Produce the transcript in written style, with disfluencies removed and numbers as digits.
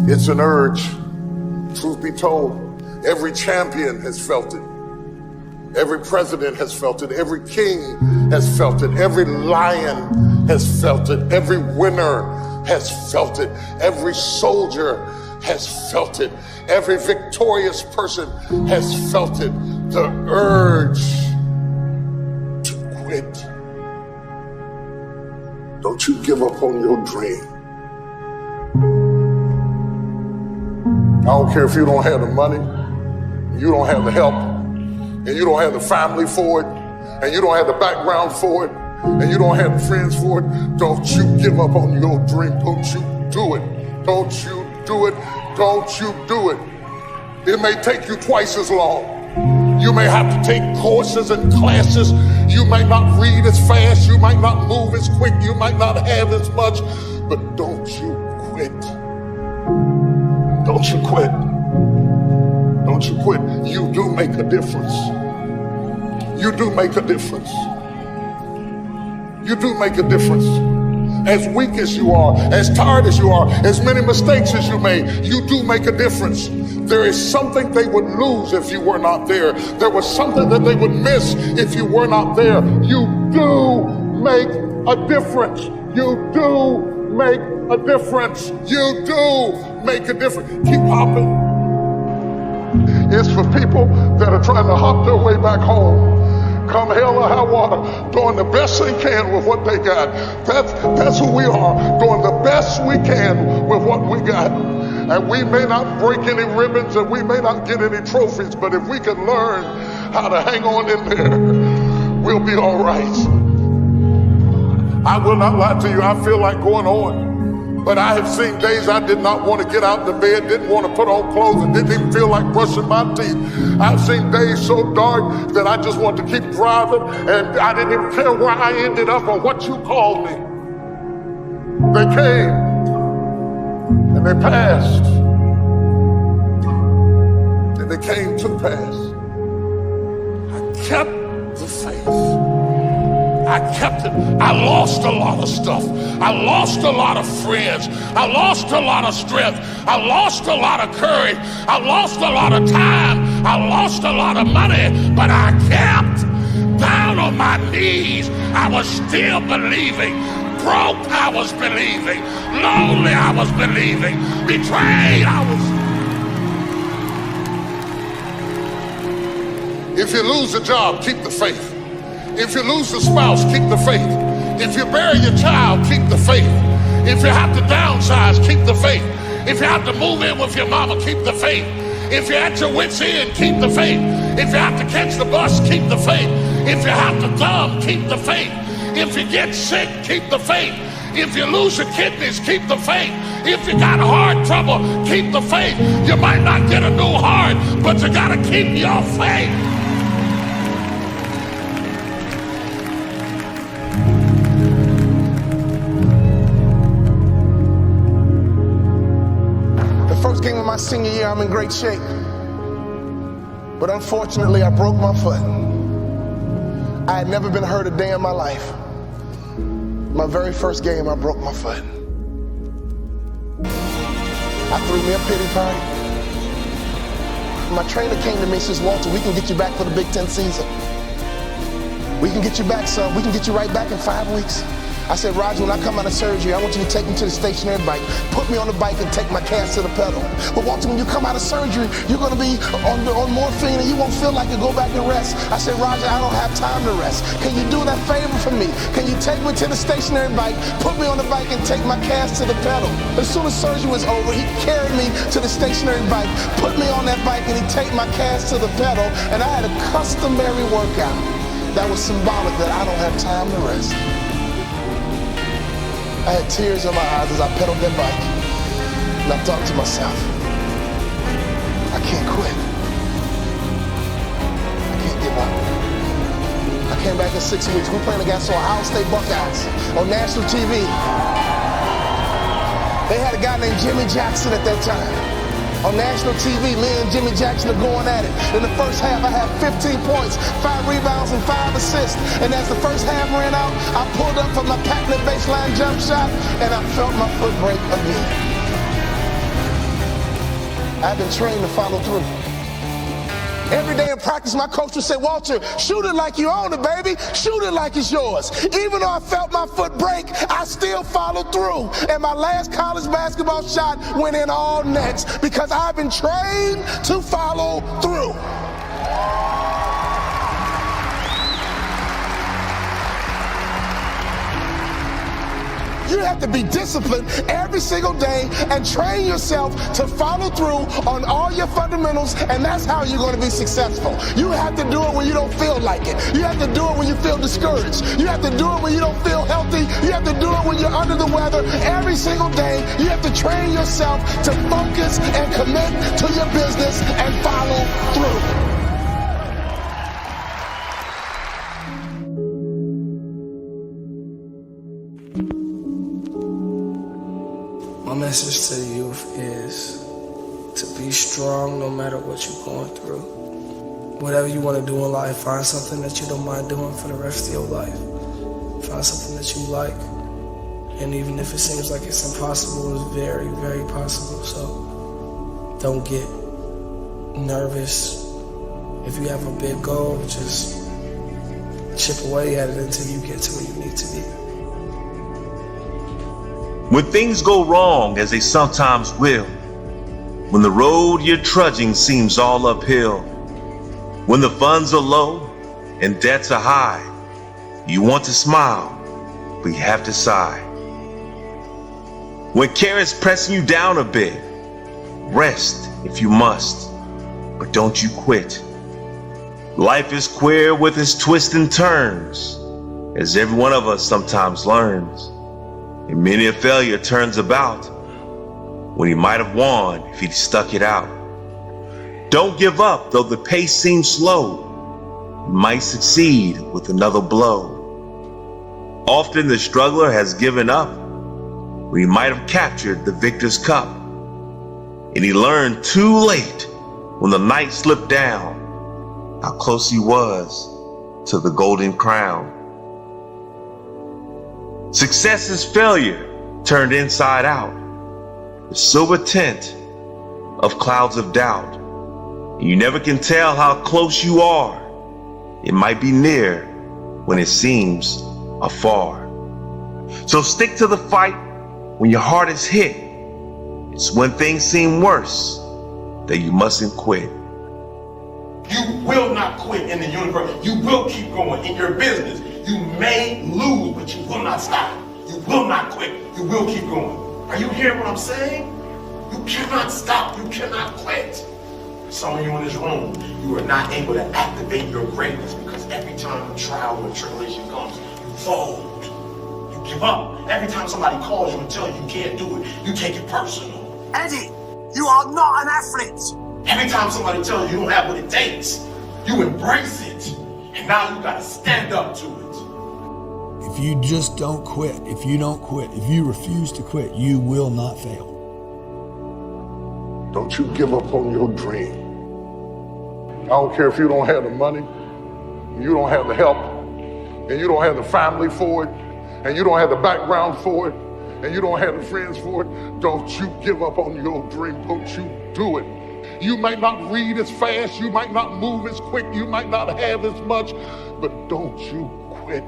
It's an urge. Truth be told, every champion has felt it. Every president has felt it. Every king has felt it. Every lion has felt it. Every winner has felt it. Every soldier has felt it. Every victorious person has felt it. The urge to quit. Don't you give up on your dream. I don't care if you don't have the money, you don't have the help, and you don't have the family for it, and you don't have the background for it, and you don't have the friends for it. Don't you give up on your dream. Don't you do it. Don't you do it. Don't you do it. It may take you twice as long. You may have to take courses and classes. You might not read as fast. You might not move as quick. You might not have as much. But don't you quit. Don't you quit. Don't you quit. You do make a difference. You do make a difference. You do make a difference. As weak as you are, as tired as you are, as many mistakes as you made, you do make a difference. There is something they would lose if you were not there. There was something that they would miss if you were not there. You do make a difference. You do make a difference. You do make a difference. Keep hopping. It's for people that are trying to hop their way back home. Come hell or high water, doing the best they can with what they got. That's who we are, doing the best we can with what we got. And we may not break any ribbons and we may not get any trophies, but if we can learn how to hang on in there, we'll be all right. I will not lie to you, I feel like going on. But I have seen days I did not want to get out of bed, didn't want to put on clothes, and didn't even feel like brushing my teeth. I've seen days so dark that I just wanted to keep driving, and I didn't even care where I ended up or what you called me. They came, and they passed, and they came to pass. I kept the faith. I kept it. I lost a lot of stuff. I lost a lot of friends. I lost a lot of strength. I lost a lot of courage. I lost a lot of time. I lost a lot of money. But I kept down on my knees. I was still believing. Broke, I was believing. Lonely, I was believing. Betrayed, I was. If you lose a job, keep the faith. If you lose a spouse, keep the faith. If you bury your child, keep the faith. If you have to downsize, keep the faith. If you have to move in with your mama, keep the faith. If you're at your wit's end, keep the faith. If you have to catch the bus, keep the faith. If you have to dumb, keep the faith. If you get sick, keep the faith. If you lose your kidneys, keep the faith. If you got heart trouble, keep the faith. You might not get a new heart, but you gotta keep your faith. First game of my senior year, I'm in great shape. But unfortunately, I broke my foot. I had never been hurt a day in my life. My very first game, I broke my foot. I threw me a pity party. My trainer came to me and says, Walter, we can get you back for the Big Ten season. We can get you back, son. We can get you right back in 5 weeks. I said, Roger, when I come out of surgery, I want you to take me to the stationary bike, put me on the bike and take my cast to the pedal. But Walter, when you come out of surgery, you're gonna be on morphine and you won't feel like you go back and rest. I said, Roger, I don't have time to rest. Can you do that favor for me? Can you take me to the stationary bike, put me on the bike and take my cast to the pedal? As soon as surgery was over, he carried me to the stationary bike, put me on that bike and he take my cast to the pedal, and I had a customary workout that was symbolic that I don't have time to rest. I had tears in my eyes as I pedaled that bike, and I thought to myself, I can't quit. I can't give up. I came back in 6 weeks. We're playing against Ohio State Buckeyes on national TV. They had a guy named Jimmy Jackson at that time. On national TV, me and Jimmy Jackson are going at it. In the first half, I had 15 points, 5 rebounds, and 5 assists. And as the first half ran out, I pulled up for my patented baseline jump shot, and I felt my foot break again. I've been trained to follow through. Every day in practice, my coach would say, Walter, shoot it like you own it, baby. Shoot it like it's yours. Even though I felt my foot break, I still followed through. And my last college basketball shot went in all nets because I've been trained to follow through. You have to be disciplined every single day and train yourself to follow through on all your fundamentals, and that's how you're going to be successful. You have to do it when you don't feel like it. You have to do it when you feel discouraged. You have to do it when you don't feel healthy. You have to do it when you're under the weather. Every single day, you have to train yourself to focus and commit to your business and follow through. My message to the youth is to be strong no matter what you're going through. Whatever you want to do in life, find something that you don't mind doing for the rest of your life. Find something that you like. And even if it seems like it's impossible, it's very, very possible. So don't get nervous. If you have a big goal, just chip away at it until you get to where you need to be. When things go wrong, as they sometimes will, when the road you're trudging seems all uphill, when the funds are low and debts are high, you want to smile, but you have to sigh. When care is pressing you down a bit, rest if you must, but don't you quit. Life is queer with its twists and turns, as every one of us sometimes learns. And many a failure turns about when he might have won if he'd stuck it out. Don't give up, though the pace seems slow. You might succeed with another blow. Often the struggler has given up when he might have captured the victor's cup. And he learned too late when the night slipped down how close he was to the golden crown. Success is failure turned inside out, the silver tint of clouds of doubt. You never can tell how close you are. It might be near when it seems afar. So stick to the fight when your heart is hit. It's when things seem worse that you mustn't quit. You will not quit in the universe. You will keep going in your business. You may lose, but you will not stop. You will not quit. You will keep going. Are you hearing what I'm saying? You cannot stop. You cannot quit. Some of you in this room, you are not able to activate your greatness because every time a trial or tribulation comes, you fold. You give up. Every time somebody calls you and tells you you can't do it, you take it personal. Eddie, you are not an athlete. Every time somebody tells you you don't have what it takes, you embrace it. And now you gotta stand up to it. If you just don't quit, if you don't quit, if you refuse to quit, you will not fail. Don't you give up on your dream. I don't care if you don't have the money, you don't have the help, and you don't have the family for it, and you don't have the background for it, and you don't have the friends for it. Don't you give up on your dream. Don't you do it. You might not read as fast, you might not move as quick, you might not have as much, but don't you quit.